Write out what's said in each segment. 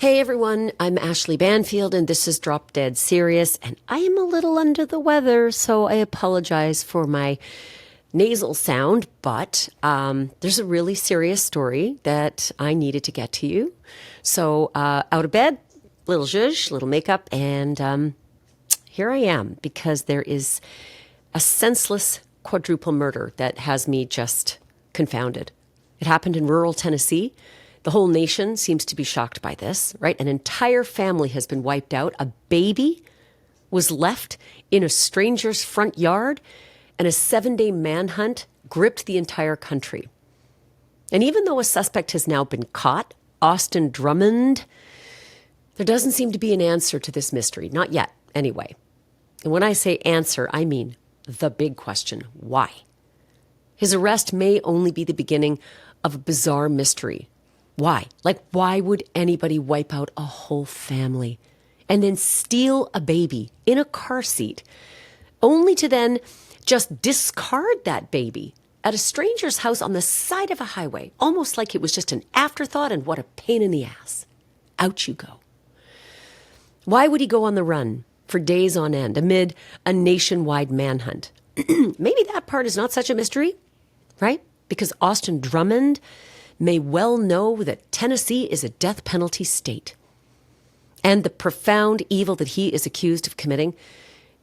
Hey everyone, I'm Ashleigh Banfield and this is Drop Dead Serious, and I am a little under the weather, so I apologize for my nasal sound, but there's a really serious story that I needed to get to you. So out of bed, little zhuzh, little makeup, and here I am because there is a senseless quadruple murder that has me just confounded. It happened in rural Tennessee. The whole nation seems to be shocked by this, right? An entire family has been wiped out. A baby was left in a stranger's front yard, and a 7-day manhunt gripped the entire country. And even though a suspect has now been caught, Austin Drummond, there doesn't seem to be an answer to this mystery. Not yet, anyway. And when I say answer, I mean the big question: why? His arrest may only be the beginning of a bizarre mystery. Why? Like, why would anybody wipe out a whole family and then steal a baby in a car seat, only to then just discard that baby at a stranger's house on the side of a highway, almost like it was just an afterthought, and what a pain in the ass. Out you go. Why would he go on the run for days on end amid a nationwide manhunt? Maybe that part is not such a mystery, right? Because Austin Drummond may well know that Tennessee is a death penalty state. And the profound evil that he is accused of committing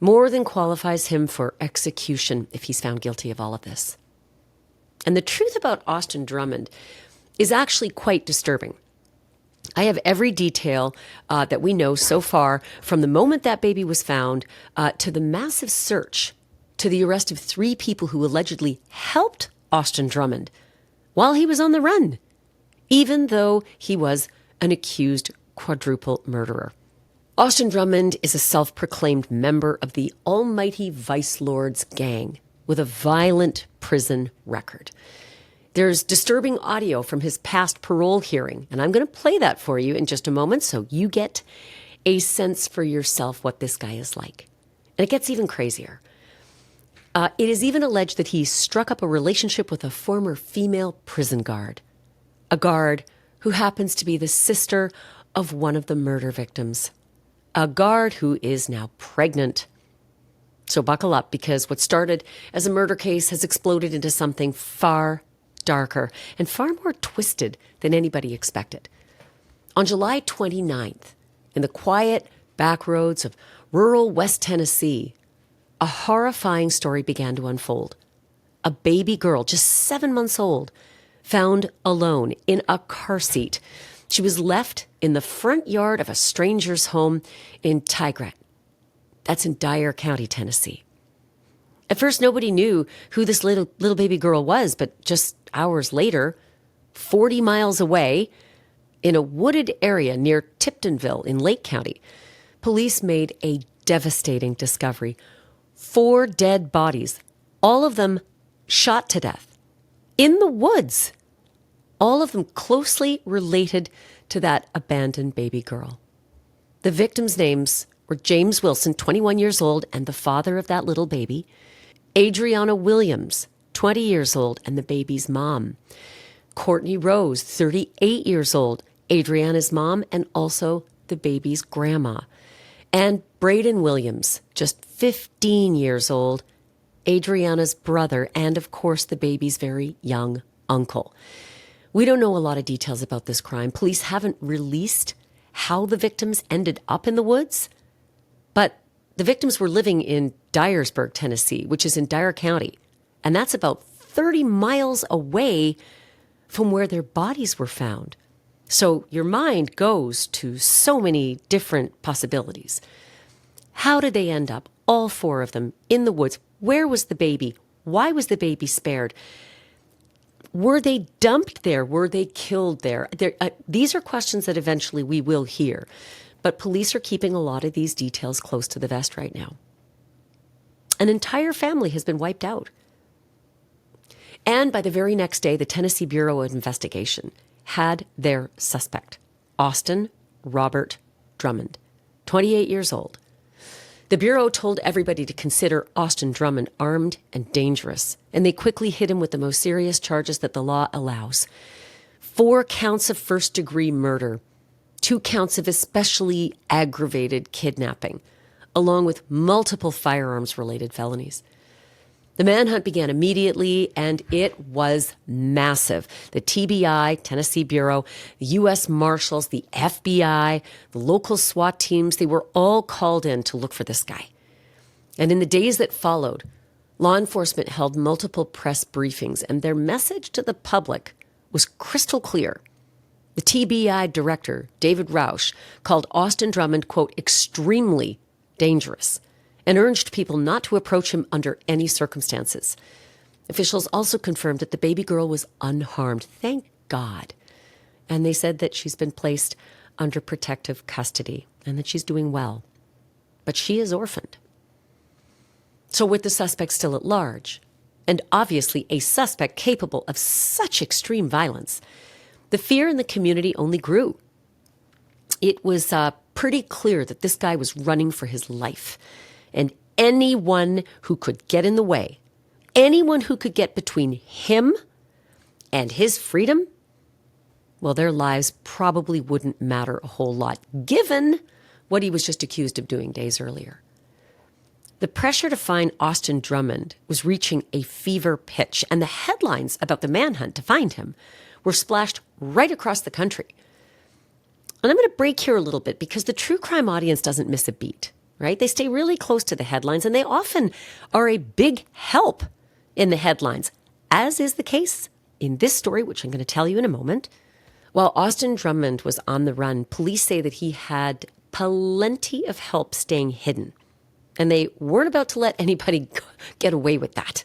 more than qualifies him for execution if he's found guilty of all of this. And the truth about Austin Drummond is actually quite disturbing. I have every detail that we know so far, from the moment that baby was found to the massive search, to the arrest of 3 people who allegedly helped Austin Drummond while he was on the run, even though he was an accused quadruple murderer. Austin Drummond is a self-proclaimed member of the almighty Vice Lords gang with a violent prison record. There's disturbing audio from his past parole hearing, and I'm going to play that for you in just a moment so you get a sense for yourself what this guy is like. And it gets even crazier. It is even alleged that he struck up a relationship with a former female prison guard, a guard who happens to be the sister of one of the murder victims, a guard who is now pregnant. So buckle up, because what started as a murder case has exploded into something far darker and far more twisted than anybody expected. On July 29th, in the quiet back roads of rural West Tennessee, a horrifying story began to unfold. A baby girl, just 7 months old, found alone in a car seat. She was left in the front yard of a stranger's home in Tigrat. That's in Dyer County, Tennessee. At first, nobody knew who this little baby girl was, but just hours later, 40 miles away, in a wooded area near Tiptonville in Lake County, police made a devastating discovery. 4 dead bodies, all of them shot to death, in the woods, all of them closely related to that abandoned baby girl. The victims' names were James Wilson, 21 years old, and the father of that little baby; Adriana Williams, 20 years old, and the baby's mom; Courtney Rose, 38 years old, Adriana's mom, and also the baby's grandma; and Braden Williams, just 15 years old, Adriana's brother, and of course the baby's very young uncle. We don't know a lot of details about this crime. Police haven't released how the victims ended up in the woods, but the victims were living in Dyersburg, Tennessee, which is in Dyer County, and that's about 30 miles away from where their bodies were found. So your mind goes to so many different possibilities. How did they end up, all 4 of them, in the woods? Where was the baby? Why was the baby spared? Were they dumped there? Were they killed there? These are questions that eventually we will hear, but police are keeping a lot of these details close to the vest right now. An entire family has been wiped out. And by the very next day, the Tennessee Bureau of Investigation had their suspect, Austin Robert Drummond, 28 years old. The Bureau told everybody to consider Austin Drummond armed and dangerous, and they quickly hit him with the most serious charges that the law allows. 4 counts of first-degree murder, 2 counts of especially aggravated kidnapping, along with multiple firearms-related felonies. The manhunt began immediately, and it was massive. The TBI, Tennessee Bureau, the U.S. Marshals, the FBI, the local SWAT teams, they were all called in to look for this guy. And in the days that followed, law enforcement held multiple press briefings, and their message to the public was crystal clear. The TBI director, David Rausch, called Austin Drummond, quote, extremely dangerous, and urged people not to approach him under any circumstances. Officials also confirmed that the baby girl was unharmed. Thank God. And they said that she's been placed under protective custody and that she's doing well. But she is orphaned. So with the suspect still at large, and obviously a suspect capable of such extreme violence, the fear in the community only grew. It was pretty clear that this guy was running for his life. And anyone who could get in the way, anyone who could get between him and his freedom, well, their lives probably wouldn't matter a whole lot, given what he was just accused of doing days earlier. The pressure to find Austin Drummond was reaching a fever pitch, and the headlines about the manhunt to find him were splashed right across the country. And I'm going to break here a little bit because the true crime audience doesn't miss a beat, right? They stay really close to the headlines, and they often are a big help in the headlines, as is the case in this story, which I'm going to tell you in a moment. While Austin Drummond was on the run, police say that he had plenty of help staying hidden, and they weren't about to let anybody get away with that.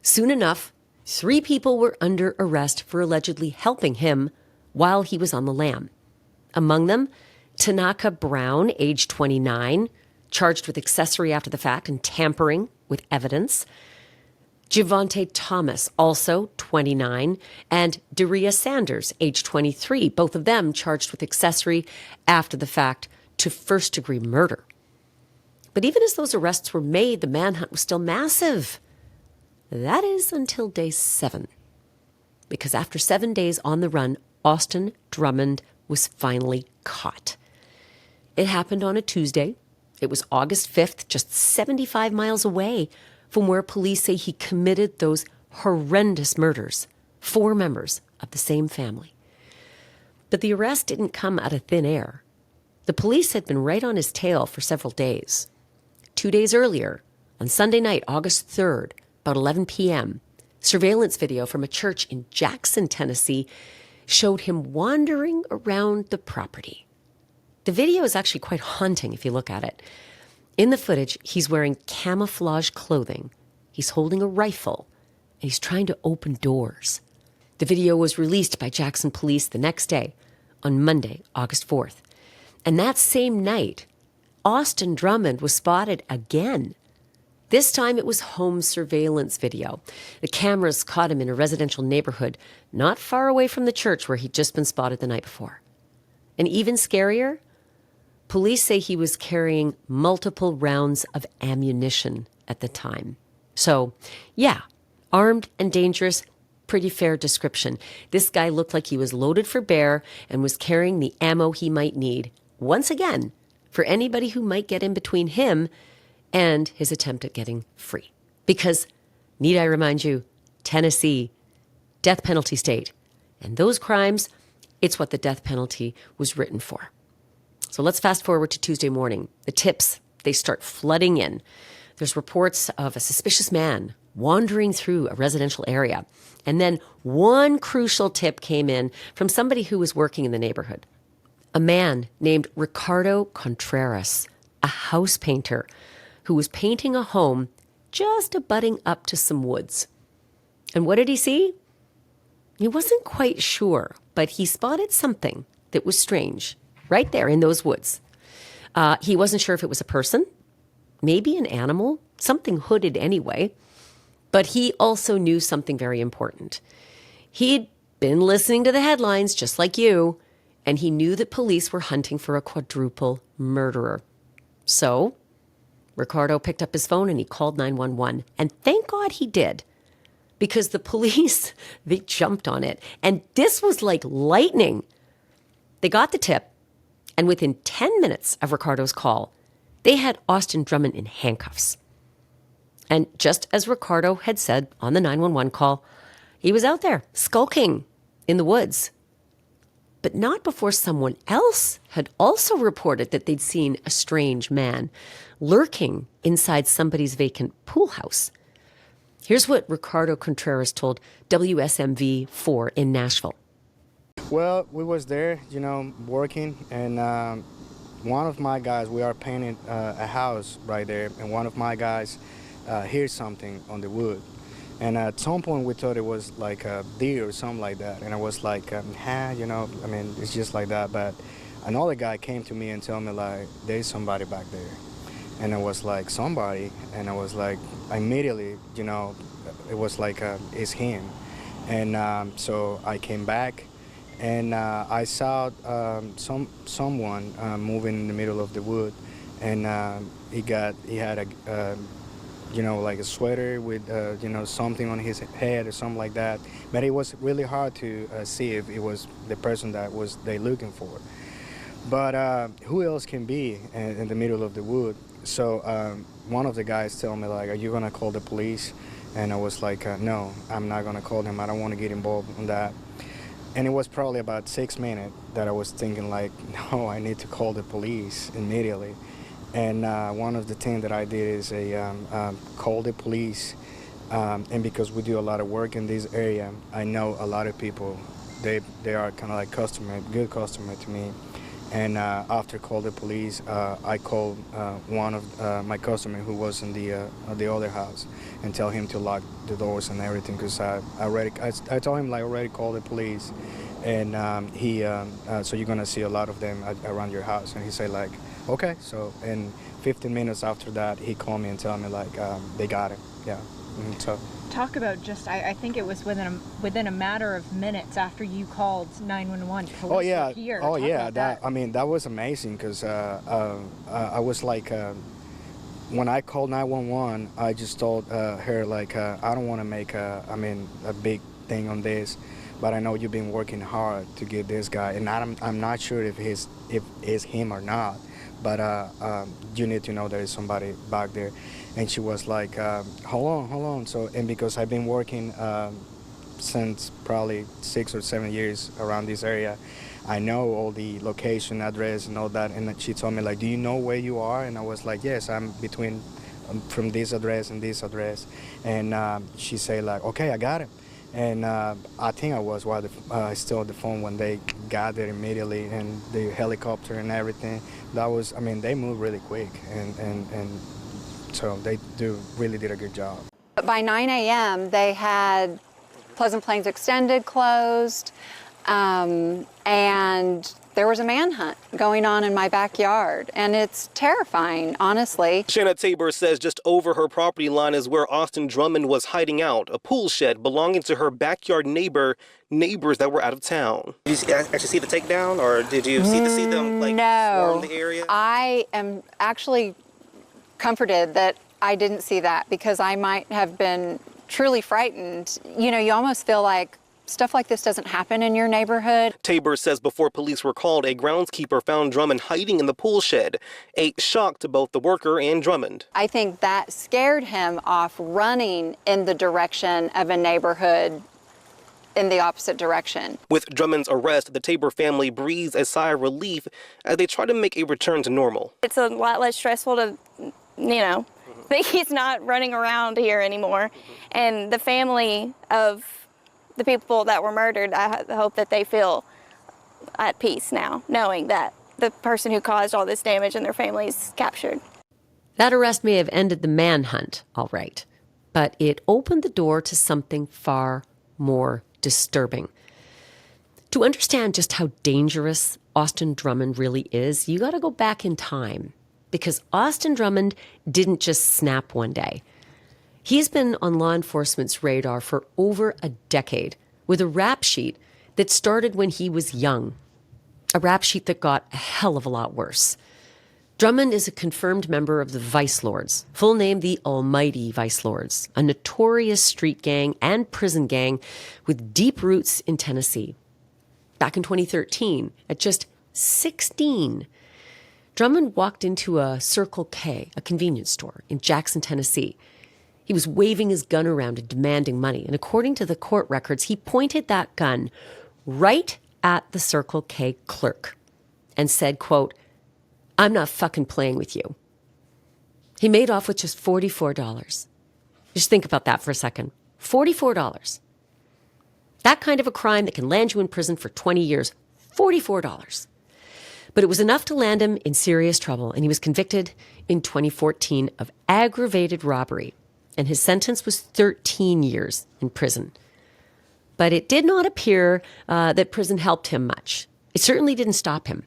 Soon enough, 3 people were under arrest for allegedly helping him while he was on the lam. Among them, Tanaka Brown, age 29, charged with accessory after the fact and tampering with evidence. Javonte Thomas, also 29, and Daria Sanders, age 23, both of them charged with accessory after the fact to first-degree murder. But even as those arrests were made, the manhunt was still massive. That is until day 7. Because after 7 days on the run, Austin Drummond was finally caught. It happened on a Tuesday. It was August 5th, just 75 miles away from where police say he committed those horrendous murders, 4 members of the same family. But the arrest didn't come out of thin air. The police had been right on his tail for several days. 2 days earlier, on Sunday night, August 3rd, about 11 p.m., surveillance video from a church in Jackson, Tennessee, showed him wandering around the property. The video is actually quite haunting if you look at it. In the footage, he's wearing camouflage clothing, he's holding a rifle, and he's trying to open doors. The video was released by Jackson police the next day, on Monday, August 4th. And that same night, Austin Drummond was spotted again. This time it was home surveillance video. The cameras caught him in a residential neighborhood not far away from the church where he'd just been spotted the night before. And even scarier, police say he was carrying multiple rounds of ammunition at the time. So, yeah, armed and dangerous, pretty fair description. This guy looked like he was loaded for bear and was carrying the ammo he might need, once again, for anybody who might get in between him and his attempt at getting free. Because, need I remind you, Tennessee, death penalty state. And those crimes, it's what the death penalty was written for. So let's fast forward to Tuesday morning. The tips, they start flooding in. There's reports of a suspicious man wandering through a residential area. And then one crucial tip came in from somebody who was working in the neighborhood. A man named Ricardo Contreras, a house painter, who was painting a home just abutting up to some woods. And what did he see? He wasn't quite sure, but he spotted something that was strange right there in those woods. He wasn't sure if it was a person, maybe an animal, something hooded anyway, but he also knew something very important. He'd been listening to the headlines just like you, and he knew that police were hunting for a quadruple murderer. So Ricardo picked up his phone and he called 911. And thank God he did, because the police, they jumped on it. And this was like lightning. They got the tip. And within 10 minutes of Ricardo's call, they had Austin Drummond in handcuffs. And just as Ricardo had said on the 911 call, he was out there skulking in the woods. But not before someone else had also reported that they'd seen a strange man lurking inside somebody's vacant pool house. Here's what Ricardo Contreras told WSMV-4 in Nashville. Well, we was there, working, and one of my guys, we are painting a house right there, and one of my guys hears something on the wood. And at some point we thought it was like a deer or something like that. And I was like, it's just like that. But another guy came to me and told me, like, there's somebody back there. And I was like, somebody? And I was like, immediately, it was like, it's him. And so I came back, and I saw someone moving in the middle of the wood. And he had a like a sweater with, something on his head or something like that. But it was really hard to see if it was the person that was they looking for. But who else can be in the middle of the wood? So one of the guys told me, like, are you going to call the police? And I was like, no, I'm not going to call them. I don't want to get involved in that. And it was probably about 6 minutes that I was thinking, like, no, I need to call the police immediately. And one of the things that I did is call the police. And because we do a lot of work in this area, I know a lot of people. They are kind of like good customer to me. And after call the police, I called one of my customer who was in the other house and tell him to lock the doors and everything, because I told him, like, already called the police. And so you're gonna see a lot of them around your house. And he said, like, okay. So in 15 minutes after that, he called me and told me, like, they got him. Yeah. So talk about just, I think it was within a matter of minutes after you called 911. Oh yeah. Here. Oh yeah. That was amazing, because I was like, when I called 911, I just told her, like, I don't want to make a big thing on this, but I know you've been working hard to get this guy, and I'm not sure if it's him or not, but you need to know there is somebody back there. And she was like, hold on. So, and because I've been working since probably 6 or 7 years around this area, I know all the location, address, and all that. And she told me, like, do you know where you are? And I was like, yes, I'm between from this address and this address. And she said, like, okay, I got it. And I think I was while still on the phone when they got there immediately, and the helicopter and everything. That was, they moved really quick, and so they really did a good job. By 9 a.m., they had Pleasant Plains Extended closed, and there was a manhunt going on in my backyard, and it's terrifying, honestly. Shanna Tabor says just over her property line is where Austin Drummond was hiding out, a pool shed belonging to her backyard neighbors that were out of town. Did you actually see the takedown, or did you see them swarm the area? I am actually comforted that I didn't see that, because I might have been truly frightened. You almost feel like stuff like this doesn't happen in your neighborhood. Tabor says before police were called, a groundskeeper found Drummond hiding in the pool shed, a shock to both the worker and Drummond. I think that scared him off running in the direction of a neighborhood in the opposite direction. With Drummond's arrest, the Tabor family breathes a sigh of relief as they try to make a return to normal. It's a lot less stressful to, think he's not running around here anymore. And the family of the people that were murdered, I hope that they feel at peace now, knowing that the person who caused all this damage and their family's captured. That arrest may have ended the manhunt, all right, but it opened the door to something far more disturbing. To understand just how dangerous Austin Drummond really is, you got to go back in time, because Austin Drummond didn't just snap one day. He's been on law enforcement's radar for over a decade with a rap sheet that started when he was young, a rap sheet that got a hell of a lot worse. Drummond is a confirmed member of the Vice Lords, full name the Almighty Vice Lords, a notorious street gang and prison gang with deep roots in Tennessee. Back in 2013, at just 16. Drummond walked into a Circle K, a convenience store in Jackson, Tennessee. He was waving his gun around and demanding money. And according to the court records, he pointed that gun right at the Circle K clerk and said, quote, "I'm not fucking playing with you." He made off with just $44. Just think about that for a second. $44. That kind of a crime that can land you in prison for 20 years. $44. But it was enough to land him in serious trouble, and he was convicted in 2014 of aggravated robbery, and his sentence was 13 years in prison. But it did not appear that prison helped him much. It certainly didn't stop him.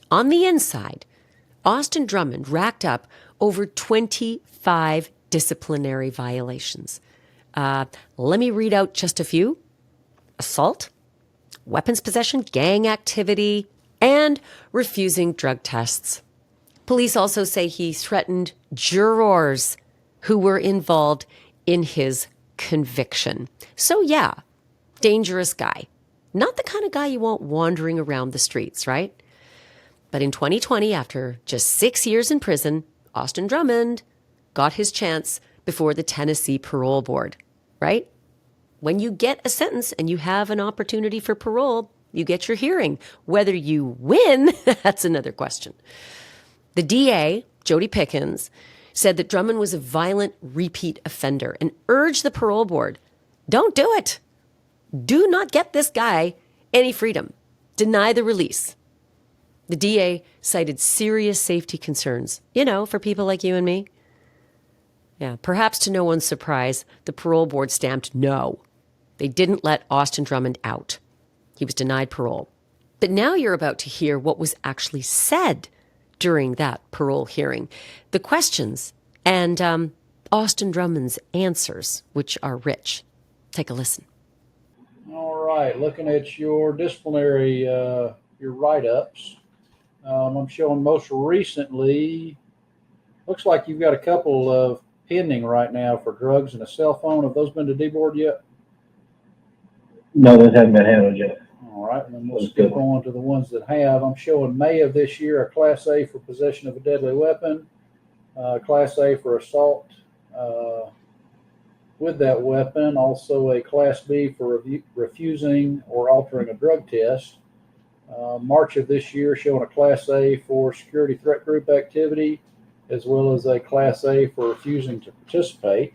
On the inside, Austin Drummond racked up over 25 disciplinary violations. Let me read out just a few. Assault, weapons possession, gang activity, and refusing drug tests. Police also say he threatened jurors who were involved in his conviction. So yeah, dangerous guy. Not the kind of guy you want wandering around the streets, right? But in 2020, after just 6 years in prison, Austin Drummond got his chance before the Tennessee Parole Board, right? When you get a sentence and you have an opportunity for parole, you get your hearing. Whether you win, that's another question. The DA, Jody Pickens, said that Drummond was a violent repeat offender and urged the parole board, don't do it. Do not get this guy any freedom. Deny the release. The DA cited serious safety concerns, for people like you and me. Yeah, perhaps to no one's surprise, the parole board stamped no. They didn't let Austin Drummond out. He was denied parole. But now you're about to hear what was actually said during that parole hearing. The questions and Austin Drummond's answers, which are rich. Take a listen. All right, looking at your disciplinary, your write-ups, I'm showing most recently, looks like you've got a couple of pending right now for drugs and a cell phone. Have those been to D-Board yet? No, those haven't been handled yet. All right, and then we'll skip on to the ones that have. I'm showing May of this year a Class A for possession of a deadly weapon, Class A for assault with that weapon, also a Class B for refusing or altering a drug test. March of this year showing a Class A for security threat group activity, as well as a Class A for refusing to participate.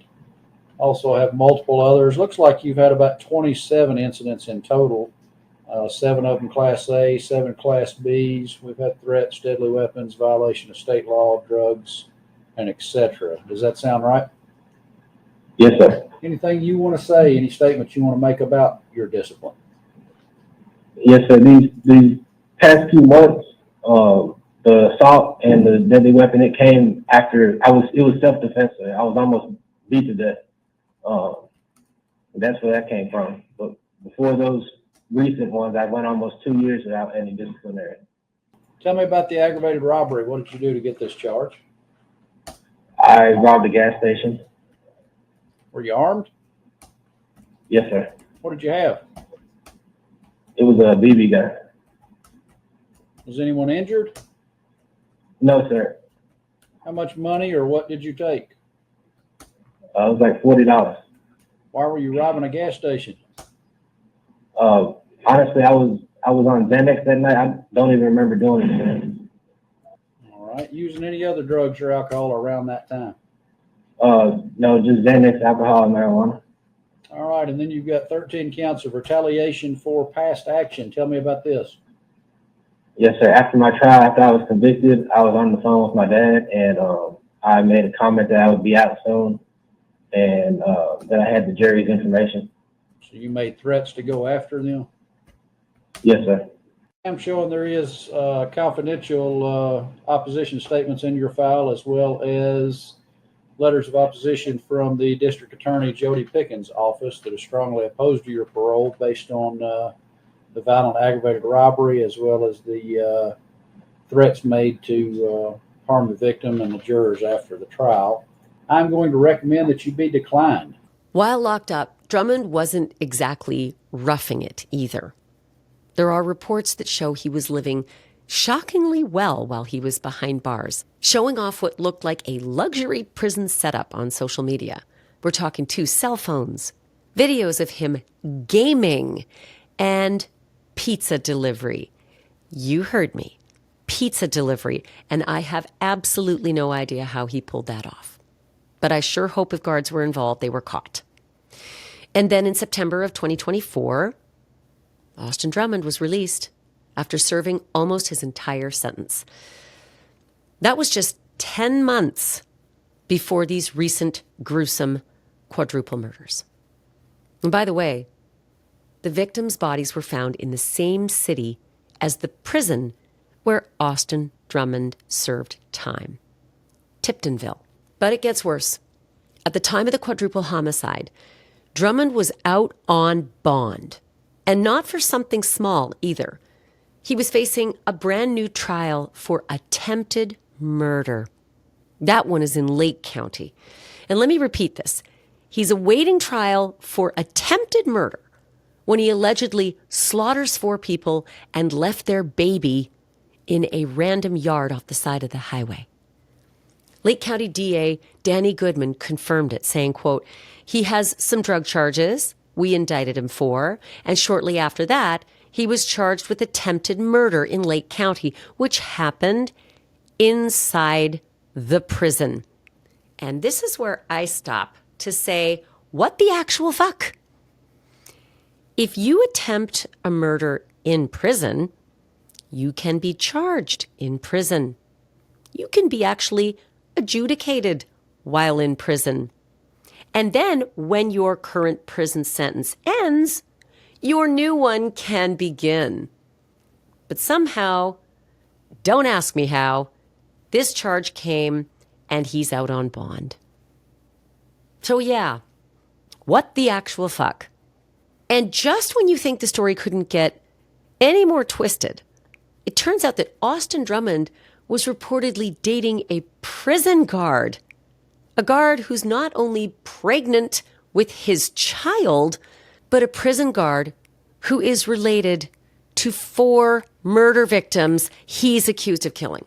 Also have multiple others. Looks like you've had about 27 incidents in total. 7 of them Class A, 7 Class Bs. We've had threats, deadly weapons, violation of state law, drugs, and etc. Does that sound right? Yes, sir. Anything you want to say, any statements you want to make about your discipline? Yes, sir. These past 2 months, the assault and the deadly weapon, it came after it was self-defense. I was almost beat to death. That's where that came from. But before those recent ones, I went almost 2 years without any disciplinary. Tell me about the aggravated robbery. What did you do to get this charge? I robbed a gas station. Were you armed? Yes, sir. What did you have? It was a BB gun. Was anyone injured? No, sir. How much money or what did you take? It was like $40. Why were you robbing a gas station? Honestly, I was on Xanax that night. I don't even remember doing it. All right. Using any other drugs or alcohol around that time? No, just Xanax, alcohol, and marijuana. All right. And then you've got 13 counts of retaliation for past action. Tell me about this. Yes, sir. After my trial, after I was convicted, I was on the phone with my dad, and I made a comment that I would be out soon, and that I had the jury's information. So you made threats to go after them? Yes, sir. I'm showing there is confidential opposition statements in your file, as well as letters of opposition from the district attorney, Jody Pickens' office, that is strongly opposed to your parole based on the violent aggravated robbery, as well as the threats made to harm the victim and the jurors after the trial. I'm going to recommend that you be declined. While locked up, Drummond wasn't exactly roughing it either. There are reports that show he was living shockingly well while he was behind bars, showing off what looked like a luxury prison setup on social media. We're talking 2 cell phones, videos of him gaming, and pizza delivery. You heard me. Pizza delivery. And I have absolutely no idea how he pulled that off. But I sure hope if guards were involved, they were caught. And then in September of 2024, Austin Drummond was released after serving almost his entire sentence. That was just 10 months before these recent gruesome quadruple murders. And by the way, the victims' bodies were found in the same city as the prison where Austin Drummond served time, Tiptonville. But it gets worse. At the time of the quadruple homicide, Drummond was out on bond, and not for something small either. He was facing a brand new trial for attempted murder. That one is in Lake County. And let me repeat this. He's awaiting trial for attempted murder when he allegedly slaughters 4 people and left their baby in a random yard off the side of the highway. Lake County DA Danny Goodman confirmed it, saying, quote, "He has some drug charges we indicted him for, and shortly after that, he was charged with attempted murder in Lake County, which happened inside the prison." And this is where I stop to say, what the actual fuck? If you attempt a murder in prison, you can be charged in prison. You can be actually adjudicated while in prison. And then when your current prison sentence ends, your new one can begin. But somehow, don't ask me how, this charge came and he's out on bond. So yeah, what the actual fuck? And just when you think the story couldn't get any more twisted, it turns out that Austin Drummond was reportedly dating a prison guard, a guard who's not only pregnant with his child, but a prison guard who is related to 4 murder victims he's accused of killing.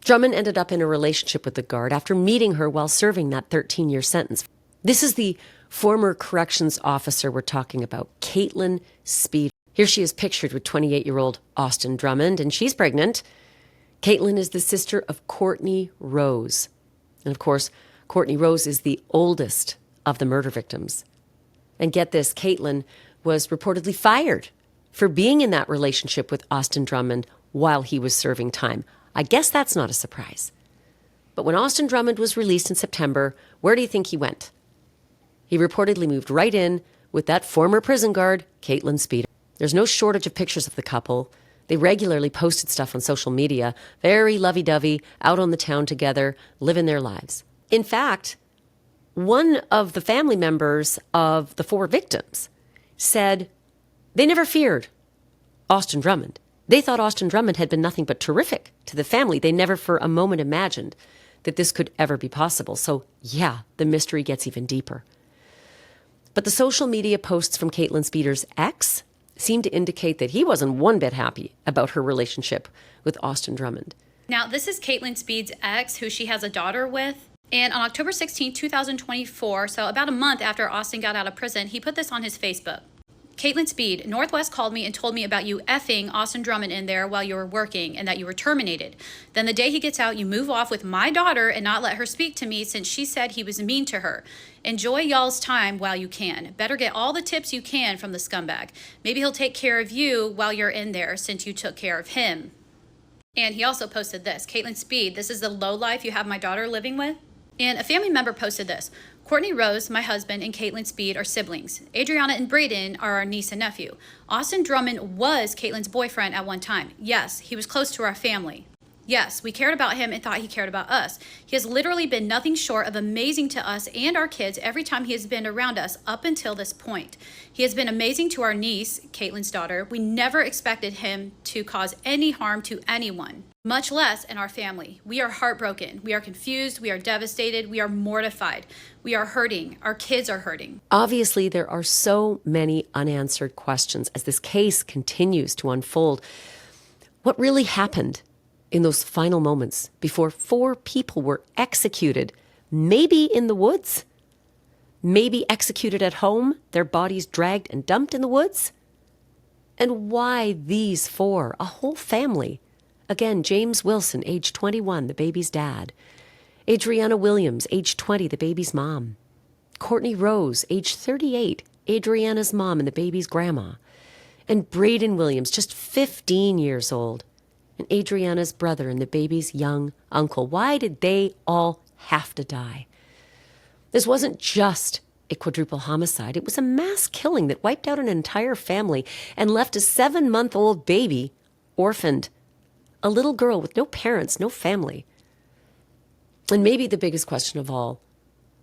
Drummond ended up in a relationship with the guard after meeting her while serving that 13-year sentence. This is the former corrections officer we're talking about, Caitlin Speed. Here she is pictured with 28-year-old Austin Drummond, and she's pregnant. Caitlin is the sister of Courtney Rose. And of course, Courtney Rose is the oldest of the murder victims. And get this, Caitlin was reportedly fired for being in that relationship with Austin Drummond while he was serving time. I guess that's not a surprise. But when Austin Drummond was released in September, where do you think he went? He reportedly moved right in with that former prison guard, Caitlin Speed. There's no shortage of pictures of the couple. They regularly posted stuff on social media, very lovey-dovey, out on the town together, living their lives. In fact, one of the family members of the 4 victims said they never feared Austin Drummond. They thought Austin Drummond had been nothing but terrific to the family. They never for a moment imagined that this could ever be possible. So yeah, the mystery gets even deeper. But the social media posts from Caitlin Speeder's ex seemed to indicate that he wasn't one bit happy about her relationship with Austin Drummond. Now, this is Caitlin Speed's ex, who she has a daughter with. And on October 16, 2024, so about a month after Austin got out of prison, he put this on his Facebook. Caitlin Speed, Northwest called me and told me about you effing Austin Drummond in there while you were working and that you were terminated. Then the day he gets out, you move off with my daughter and not let her speak to me since she said he was mean to her. Enjoy y'all's time while you can. Better get all the tips you can from the scumbag. Maybe he'll take care of you while you're in there since you took care of him. And he also posted this. Caitlin Speed, this is the low life you have my daughter living with. And a family member posted this. Courtney Rose, my husband, and Caitlin Speed are siblings. Adriana and Braden are our niece and nephew. Austin Drummond was Caitlin's boyfriend at one time. Yes, he was close to our family. Yes, we cared about him and thought he cared about us. He has literally been nothing short of amazing to us and our kids every time he has been around us up until this point. He has been amazing to our niece, Caitlin's daughter. We never expected him to cause any harm to anyone, much less in our family. We are heartbroken. We are confused. We are devastated. We are mortified. We are hurting. Our kids are hurting. Obviously, there are so many unanswered questions as this case continues to unfold. What really happened in those final moments before 4 people were executed, maybe in the woods, maybe executed at home, their bodies dragged and dumped in the woods? And why these 4, a whole family? Again, James Wilson, age 21, the baby's dad. Adriana Williams, age 20, the baby's mom. Courtney Rose, age 38, Adriana's mom and the baby's grandma. And Braden Williams, just 15 years old, and Adriana's brother and the baby's young uncle. Why did they all have to die? This wasn't just a quadruple homicide. It was a mass killing that wiped out an entire family and left a 7-month-old baby orphaned. A little girl with no parents, no family. And maybe the biggest question of all,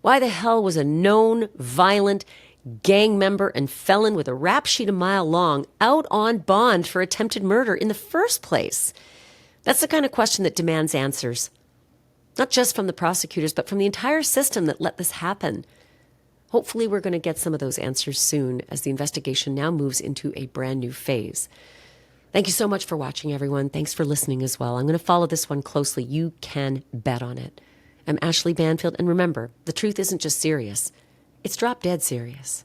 why the hell was a known violent gang member and felon with a rap sheet a mile long out on bond for attempted murder in the first place? That's the kind of question that demands answers. Not just from the prosecutors, but from the entire system that let this happen. Hopefully we're going to get some of those answers soon as the investigation now moves into a brand new phase. Thank you so much for watching, everyone. Thanks for listening as well. I'm going to follow this one closely. You can bet on it. I'm Ashleigh Banfield, and remember, the truth isn't just serious. It's drop dead serious.